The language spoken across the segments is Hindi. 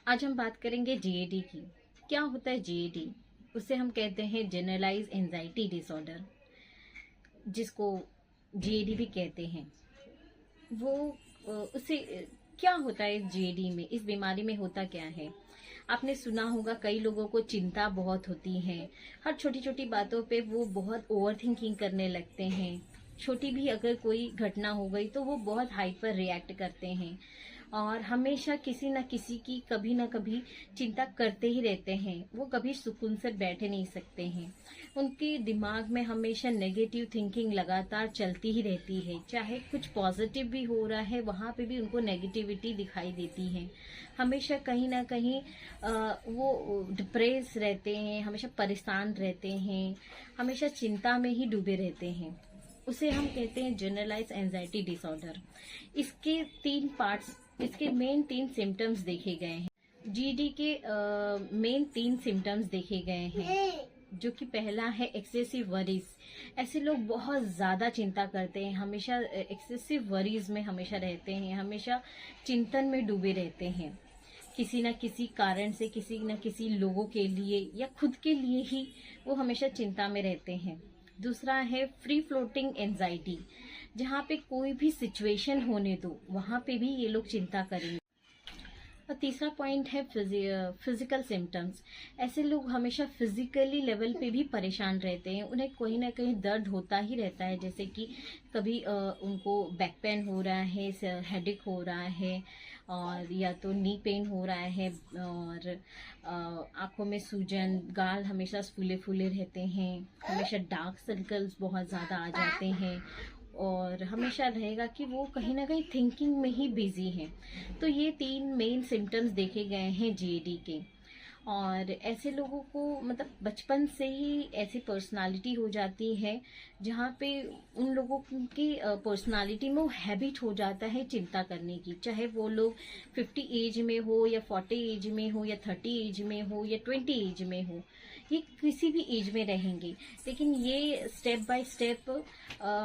आज हम बात करेंगे जेएडी की। क्या होता है जेएडी? उसे हम कहते हैं जनरलाइज एंजाइटी डिसऑर्डर, जिसको जेएडी भी कहते हैं। वो उसे क्या होता है इस जेएडी में, इस बीमारी में होता क्या है? आपने सुना होगा कई लोगों को चिंता बहुत होती है। हर छोटी छोटी बातों पे वो बहुत ओवर थिंकिंग करने लगते हैं। छोटी भी अगर कोई घटना हो गई तो वो बहुत हाइपर रिएक्ट करते हैं और हमेशा किसी न किसी की कभी न कभी चिंता करते ही रहते हैं। वो कभी सुकून से बैठे नहीं सकते हैं। उनके दिमाग में हमेशा नेगेटिव थिंकिंग लगातार चलती ही रहती है। चाहे कुछ पॉजिटिव भी हो रहा है वहां पे भी उनको नेगेटिविटी दिखाई देती है। हमेशा कहीं ना कहीं वो डिप्रेस रहते हैं, हमेशा परेशान रहते हैं, हमेशा चिंता में ही डूबे रहते हैं। उसे हम कहते हैं जनरलाइज एंजाइटी डिसऑर्डर। इसके तीन पार्ट्स, इसके मेन तीन सिम्टम्स देखे गए हैं। जीडी के मेन तीन सिम्टम्स देखे गए हैं, जो कि पहला है एक्सेसिव वरीज। ऐसे लोग बहुत ज्यादा चिंता करते हैं, हमेशा एक्सेसिव वरीज में हमेशा रहते हैं, हमेशा चिंतन में डूबे रहते हैं। किसी न किसी कारण से, किसी न किसी लोगों के लिए या खुद के लिए ही वो हमेशा चिंता में रहते हैं। दूसरा है फ्री फ्लोटिंग एंजाइटी, जहाँ पे कोई भी सिचुएशन होने दो वहां पे भी ये लोग चिंता करेंगे। और तीसरा पॉइंट है फिजिकल सिम्टम्स। ऐसे लोग हमेशा फिजिकली लेवल पे भी परेशान रहते हैं, उन्हें कहीं ना कहीं दर्द होता ही रहता है। जैसे कि कभी उनको बैक पेन हो रहा है, हेडेक हो रहा है, और या तो नी पेन हो रहा है, और आंखों में सूजन, गाल हमेशा फूले फूले रहते हैं, हमेशा डार्क सर्कल्स बहुत ज़्यादा आ जाते हैं, और हमेशा रहेगा कि वो कहीं ना कहीं थिंकिंग में ही बिजी है। तो ये तीन मेन सिम्टम्स देखे गए हैं जेडी के। और ऐसे लोगों को मतलब बचपन से ही ऐसी पर्सनालिटी हो जाती है जहाँ पे उन लोगों की पर्सनालिटी में वो हैबिट हो जाता है चिंता करने की। चाहे वो लोग 50 एज में हो या 40 एज में हो या 30 एज में हो या 20 एज में हो, ये किसी भी एज में रहेंगे, लेकिन ये स्टेप बाय स्टेप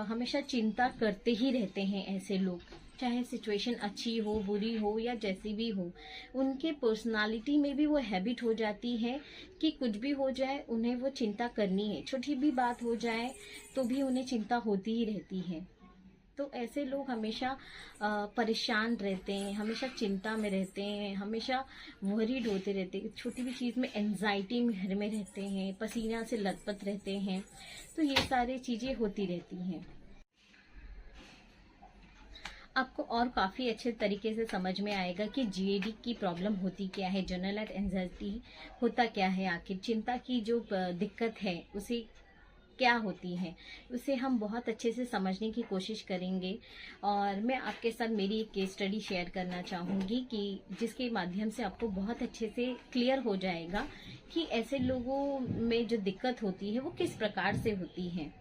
हमेशा चिंता करते ही रहते हैं ऐसे लोग। चाहे सिचुएशन अच्छी हो, बुरी हो या जैसी भी हो, उनके पर्सनालिटी में भी वो हैबिट हो जाती है कि कुछ भी हो जाए उन्हें वो चिंता करनी है। छोटी भी बात हो जाए तो भी उन्हें चिंता होती ही रहती है। तो ऐसे लोग हमेशा परेशान रहते हैं, हमेशा चिंता में रहते हैं, हमेशा वरीड होते रहते हैं, छोटी भी चीज़ में एंजाइटी में घर में रहते हैं, पसीना से लथपथ रहते हैं। तो ये सारी चीज़ें होती रहती हैं। आपको और काफ़ी अच्छे तरीके से समझ में आएगा कि जीएडी की प्रॉब्लम होती क्या है, जनरल एंजाइटी होता क्या है, आखिर चिंता की जो दिक्कत है उसे क्या होती है, उसे हम बहुत अच्छे से समझने की कोशिश करेंगे। और मैं आपके साथ मेरी एक केस स्टडी शेयर करना चाहूँगी कि जिसके माध्यम से आपको बहुत अच्छे से क्लियर हो जाएगा कि ऐसे लोगों में जो दिक्कत होती है वो किस प्रकार से होती है।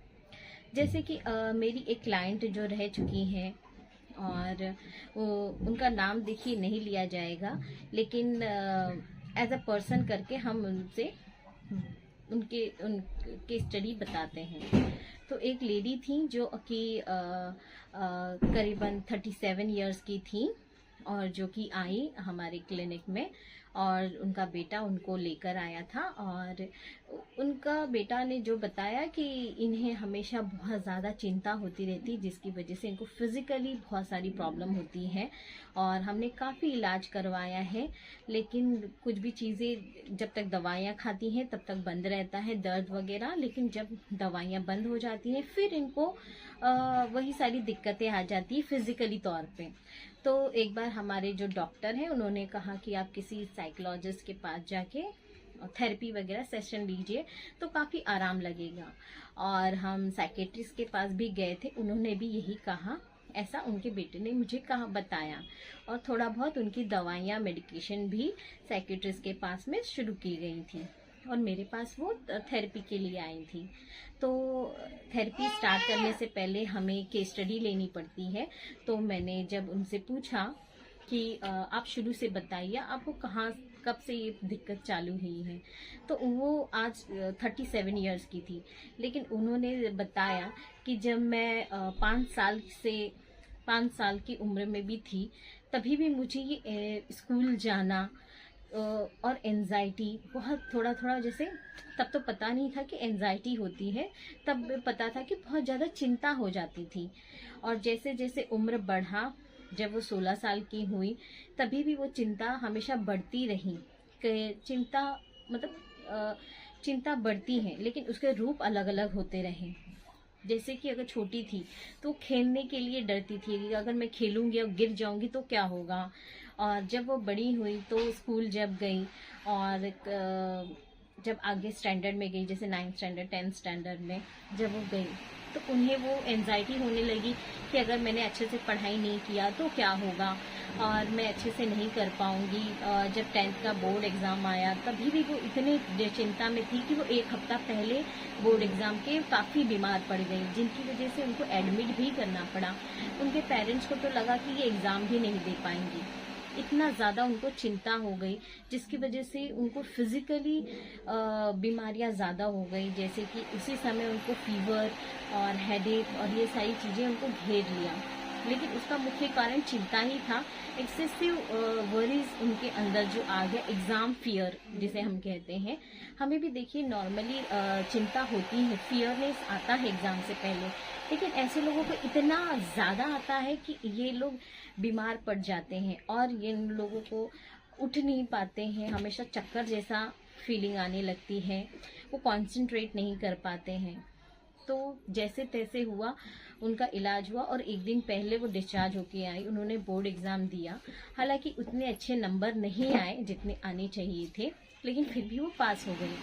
जैसे कि मेरी एक क्लाइंट जो रह चुकी हैं, और उनका नाम देखिए नहीं लिया जाएगा, लेकिन एज अ पर्सन करके हम उनसे उनके स्टडी बताते हैं। तो एक लेडी थी जो कि करीबन 37 इयर्स की थी, और जो कि आई हमारे क्लिनिक में, और उनका बेटा उनको लेकर आया था। और उनका बेटा ने जो बताया कि इन्हें हमेशा बहुत ज़्यादा चिंता होती रहती, जिसकी वजह से इनको फिजिकली बहुत सारी प्रॉब्लम होती है। और हमने काफ़ी इलाज करवाया है, लेकिन कुछ भी चीज़ें जब तक दवाइयाँ खाती हैं तब तक बंद रहता है दर्द वगैरह, लेकिन जब दवाइयाँ बंद हो जाती हैं फिर इनको वही सारी दिक्कतें आ जाती है फिजिकली तौर पे। तो एक बार हमारे जो डॉक्टर हैं उन्होंने कहा कि आप किसी साइकोलॉजिस्ट के पास जाके थेरेपी वगैरह सेशन लीजिए तो काफ़ी आराम लगेगा। और हम साइकेट्रिस्ट के पास भी गए थे, उन्होंने भी यही कहा, ऐसा उनके बेटे ने मुझे कहा बताया। और थोड़ा बहुत उनकी दवाइयाँ, मेडिकेशन भी साइकेट्रिस्ट के पास में शुरू की गई थी, और मेरे पास वो थेरेपी के लिए आई थी। तो थेरेपी स्टार्ट करने से पहले हमें केस स्टडी लेनी पड़ती है। तो मैंने जब उनसे पूछा कि आप शुरू से बताइए आपको कहाँ कब से ये दिक्कत चालू हुई है, तो वो आज 37 इयर्स की थी, लेकिन उन्होंने बताया कि जब मैं 5 साल की उम्र में भी थी तभी भी मुझे ये स्कूल जाना, और एंजाइटी बहुत थोड़ा थोड़ा, जैसे तब तो पता नहीं था कि एंजाइटी होती है, तब पता था कि बहुत ज़्यादा चिंता हो जाती थी। और जैसे जैसे उम्र बढ़ा, जब वो 16 साल की हुई, तभी भी वो चिंता हमेशा बढ़ती रही। चिंता मतलब चिंता बढ़ती है, लेकिन उसके रूप अलग अलग होते रहे। जैसे कि अगर छोटी थी तो खेलने के लिए डरती थी कि अगर मैं खेलूंगी और गिर जाऊंगी तो क्या होगा। और जब वो बड़ी हुई तो स्कूल जब गई, और जब आगे स्टैंडर्ड में गई, जैसे 9th स्टैंडर्ड 10th स्टैंडर्ड में जब वो गई, तो उन्हें वो एनजाइटी होने लगी कि अगर मैंने अच्छे से पढ़ाई नहीं किया तो क्या होगा, और मैं अच्छे से नहीं कर पाऊंगी। जब 10th का बोर्ड एग्ज़ाम आया, तभी भी वो इतने चिंता में थी कि वो एक हफ्ता पहले बोर्ड एग्ज़ाम के काफ़ी बीमार पड़ गई, जिनकी वजह से उनको एडमिट भी करना पड़ा। उनके पेरेंट्स को तो लगा कि ये एग्ज़ाम भी नहीं दे पाएंगी, इतना ज़्यादा उनको चिंता हो गई, जिसकी वजह से उनको फिजिकली बीमारियां ज़्यादा हो गई। जैसे कि उसी समय उनको फीवर और हेडेक और ये सारी चीज़ें उनको घेर लिया, लेकिन उसका मुख्य कारण चिंता ही था। एक्सेसिव वरीज उनके अंदर जो आ गया, एग्ज़ाम फियर जिसे हम कहते हैं। हमें भी देखिए नॉर्मली चिंता होती है, फियरनेस आता है एग्ज़ाम से पहले, लेकिन ऐसे लोगों को इतना ज़्यादा आता है कि ये लोग बीमार पड़ जाते हैं, और ये लोगों को उठ नहीं पाते हैं, हमेशा चक्कर जैसा फीलिंग आने लगती है, वो कंसंट्रेट नहीं कर पाते हैं। तो जैसे तैसे हुआ, उनका इलाज हुआ, और एक दिन पहले वो डिस्चार्ज होके आई। उन्होंने बोर्ड एग्ज़ाम दिया, हालांकि उतने अच्छे नंबर नहीं आए जितने आने चाहिए थे, लेकिन फिर भी वो पास हो गई।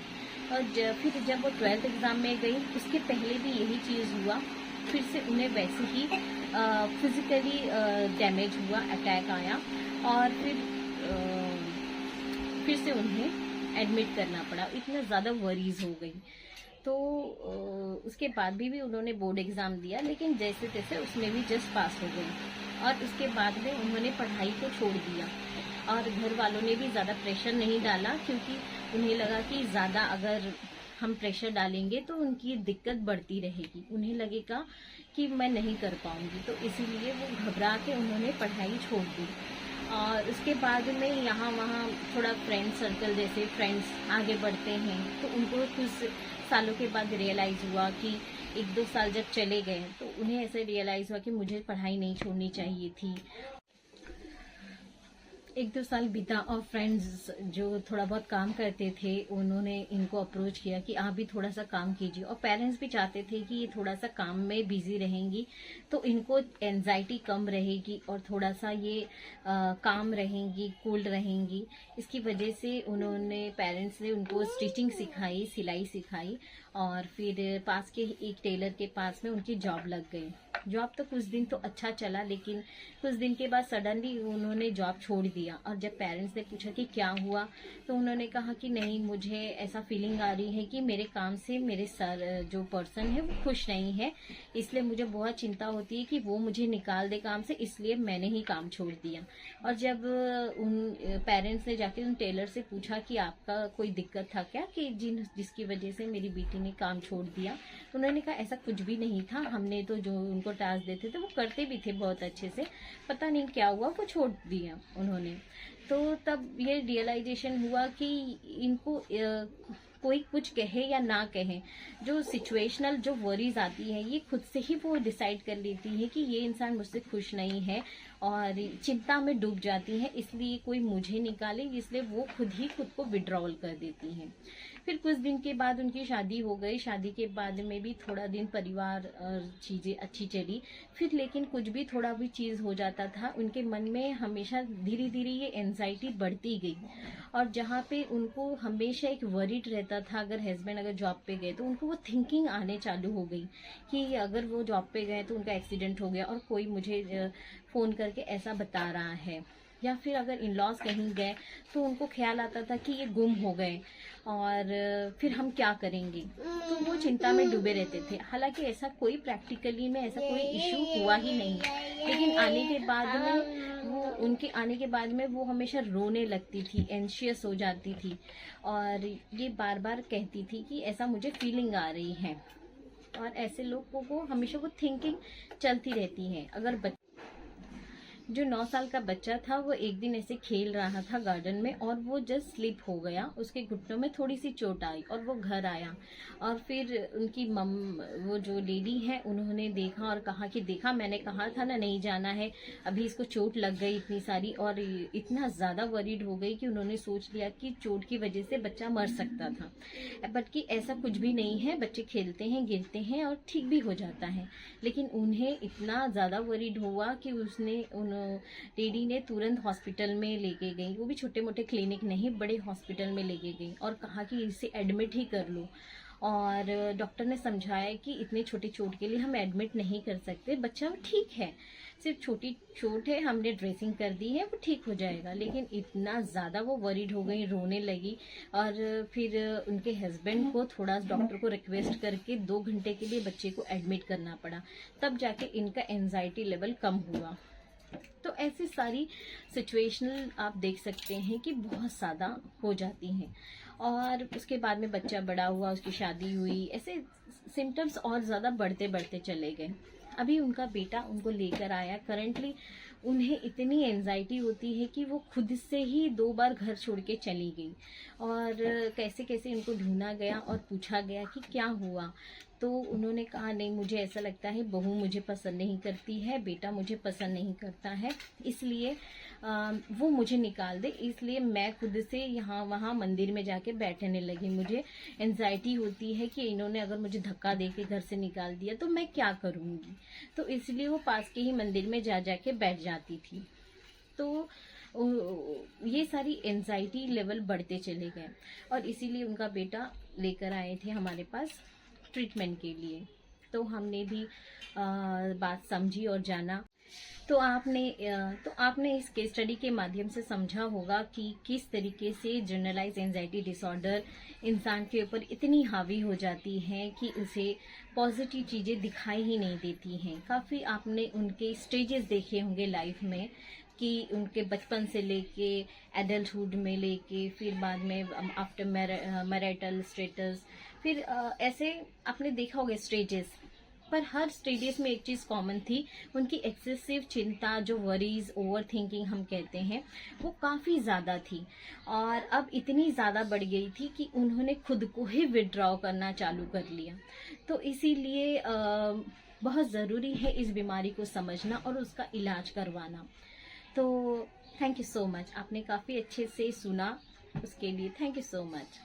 और फिर जब वो 12th एग्ज़ाम में गई, उसके पहले भी यही चीज़ हुआ। फिर से उन्हें वैसे ही फिजिकली डैमेज हुआ, अटैक आया, और फिर से उन्हें एडमिट करना पड़ा। इतना ज़्यादा वरीज हो गई। तो उसके बाद भी उन्होंने बोर्ड एग्ज़ाम दिया, लेकिन जैसे तैसे उसमें भी जस्ट पास हो गई। और उसके बाद में उन्होंने पढ़ाई को छोड़ दिया, और घर वालों ने भी ज़्यादा प्रेशर नहीं डाला, क्योंकि उन्हें लगा कि ज़्यादा अगर हम प्रेशर डालेंगे तो उनकी दिक्कत बढ़ती रहेगी, उन्हें लगेगा कि मैं नहीं कर पाऊंगी, तो इसीलिए वो घबरा के उन्होंने पढ़ाई छोड़ दी। और उसके बाद में यहाँ वहाँ थोड़ा फ्रेंड सर्कल, जैसे फ्रेंड्स आगे बढ़ते हैं, तो उनको कुछ सालों के बाद रियलाइज़ हुआ कि 1-2 साल जब चले गए, तो उन्हें ऐसे रियलाइज़ हुआ कि मुझे पढ़ाई नहीं छोड़नी चाहिए थी। 1-2 साल बीता, और फ्रेंड्स जो थोड़ा बहुत काम करते थे, उन्होंने इनको अप्रोच किया कि आप भी थोड़ा सा काम कीजिए। और पेरेंट्स भी चाहते थे कि ये थोड़ा सा काम में बिजी रहेंगी, तो इनको एनजाइटी कम रहेगी, और थोड़ा सा ये काम रहेंगी, कूल रहेंगी। इसकी वजह से उन्होंने, पेरेंट्स ने उनको स्टिचिंग सिखाई, सिलाई सिखाई, और फिर पास के एक टेलर के पास में उनकी जॉब लग गई। जॉब तो कुछ दिन तो अच्छा चला, लेकिन कुछ दिन के बाद सडनली उन्होंने जॉब छोड़ दिया। और जब पेरेंट्स ने पूछा कि क्या हुआ, तो उन्होंने कहा कि नहीं, मुझे ऐसा फीलिंग आ रही है कि मेरे काम से मेरे सर जो पर्सन है वो खुश नहीं है, इसलिए मुझे बहुत चिंता होती है कि वो मुझे निकाल दे काम से, इसलिए मैंने ही काम छोड़ दिया। और जब उन पेरेंट्स ने जाके उन टेलर से पूछा कि आपका कोई दिक्कत था क्या, कि जिसकी वजह से मेरी बेटी ने काम छोड़ दिया, तो उन्होंने कहा ऐसा कुछ भी नहीं था, हमने तो जो उनको टास्क देते थे वो करते भी थे बहुत अच्छे से, पता नहीं क्या हुआ, वो छोड़ दिया उन्होंने। तो तब ये रियलाइजेशन हुआ कि इनको कोई कुछ कहे या ना कहे, जो सिचुएशनल जो वरीज आती है, ये खुद से ही वो डिसाइड कर लेती है कि ये इंसान मुझसे खुश नहीं है, और चिंता में डूब जाती है, इसलिए कोई मुझे निकाले, इसलिए वो खुद ही खुद को विड्रॉल कर देती हैं। फिर कुछ दिन के बाद उनकी शादी हो गई। शादी के बाद में भी थोड़ा दिन परिवार और चीज़ें अच्छी चली, फिर लेकिन कुछ भी थोड़ा भी चीज़ हो जाता था, उनके मन में हमेशा धीरे धीरे ये एंजाइटी बढ़ती गई। और जहाँ पे उनको हमेशा एक वरीड रहता था, अगर हस्बैंड अगर जॉब पे गए तो उनको वो थिंकिंग आने चालू हो गई कि अगर वो जॉब पे गए तो उनका एक्सीडेंट हो गया और कोई मुझे फ़ोन करके ऐसा बता रहा है, या फिर अगर इन लॉज कहीं गए तो उनको ख्याल आता था कि ये गुम हो गए और फिर हम क्या करेंगे, तो वो चिंता में डूबे रहते थे। हालांकि ऐसा कोई प्रैक्टिकली में ऐसा कोई इश्यू हुआ ही नहीं, लेकिन आने के बाद में वो, उनके आने के बाद में वो हमेशा रोने लगती थी, एंशियस हो जाती थी, और ये बार बार कहती थी कि ऐसा मुझे फीलिंग आ रही है। और ऐसे लोगों को हमेशा वो थिंकिंग चलती रहती है। अगर जो 9 साल का बच्चा था वो एक दिन ऐसे खेल रहा था गार्डन में और वो जस्ट स्लिप हो गया, उसके घुटनों में थोड़ी सी चोट आई और वो घर आया। और फिर उनकी वो जो लेडी है उन्होंने देखा और कहा कि देखा, मैंने कहा था ना नहीं जाना है, अभी इसको चोट लग गई इतनी सारी। और इतना ज़्यादा वरीड हो गई कि उन्होंने सोच लिया कि चोट की वजह से बच्चा मर सकता था। बट कि ऐसा कुछ भी नहीं है, बच्चे खेलते हैं, गिरते हैं और ठीक भी हो जाता है। लेकिन उन्हें इतना ज़्यादा वरीड हुआ कि उन लेडी ने तुरंत हॉस्पिटल में लेके गई, वो भी छोटे मोटे क्लिनिक नहीं, बड़े हॉस्पिटल में लेके गई और कहा कि इसे एडमिट ही कर लो। और डॉक्टर ने समझाया कि इतनी छोटी चोट के लिए हम एडमिट नहीं कर सकते, बच्चा ठीक है, सिर्फ छोटी चोट है, हमने ड्रेसिंग कर दी है, वो ठीक हो जाएगा। लेकिन इतना ज़्यादा वो वरीड हो गई, रोने लगी। और फिर उनके हस्बैंड को थोड़ा डॉक्टर को रिक्वेस्ट करके 2 घंटे के लिए बच्चे को एडमिट करना पड़ा, तब जाके इनका एंजाइटी लेवल कम हुआ। तो ऐसी सारी सिचुएशनल आप देख सकते हैं कि बहुत ज़्यादा हो जाती हैं। और उसके बाद में बच्चा बड़ा हुआ, उसकी शादी हुई, ऐसे सिम्टम्स और ज़्यादा बढ़ते बढ़ते चले गए। अभी उनका बेटा उनको लेकर आया। करंटली उन्हें इतनी एंजाइटी होती है कि वो खुद से ही 2 बार घर छोड़ के चली गई। और कैसे कैसे उनको ढूंढा गया और पूछा गया कि क्या हुआ, तो उन्होंने कहा नहीं, मुझे ऐसा लगता है बहू मुझे पसंद नहीं करती है, बेटा मुझे पसंद नहीं करता है, इसलिए वो मुझे निकाल दे, इसलिए मैं खुद से यहाँ वहाँ मंदिर में जाके बैठने लगी। मुझे एंजाइटी होती है कि इन्होंने अगर मुझे धक्का दे के घर से निकाल दिया तो मैं क्या करूँगी, तो इसलिए वो पास के ही मंदिर में जा जाके बैठ जाती थी। तो ये सारी एंजाइटी लेवल बढ़ते चले गए और इसीलिए उनका बेटा लेकर आए थे हमारे पास ट्रीटमेंट के लिए। तो हमने भी बात समझी और जाना। तो आपने इस केस स्टडी के माध्यम से समझा होगा कि किस तरीके से जनरलाइज एंजाइटी डिसऑर्डर इंसान के ऊपर इतनी हावी हो जाती है कि उसे पॉजिटिव चीज़ें दिखाई ही नहीं देती हैं। काफ़ी आपने उनके स्टेजेस देखे होंगे लाइफ में कि उनके बचपन से लेके एडल्टहुड में लेके फिर बाद में आफ्टर मैरिटल स्टेटस, फिर ऐसे आपने देखा होगा स्टेजेस। पर हर स्टेजेस में एक चीज़ कॉमन थी, उनकी एक्सेसिव चिंता, जो वरीज, ओवर थिंकिंग हम कहते हैं, वो काफ़ी ज़्यादा थी। और अब इतनी ज़्यादा बढ़ गई थी कि उन्होंने खुद को ही विड्रॉ करना चालू कर लिया। तो इसीलिए बहुत ज़रूरी है इस बीमारी को समझना और उसका इलाज करवाना। तो थैंक यू सो मच, आपने काफ़ी अच्छे से सुना, उसके लिए थैंक यू सो मच।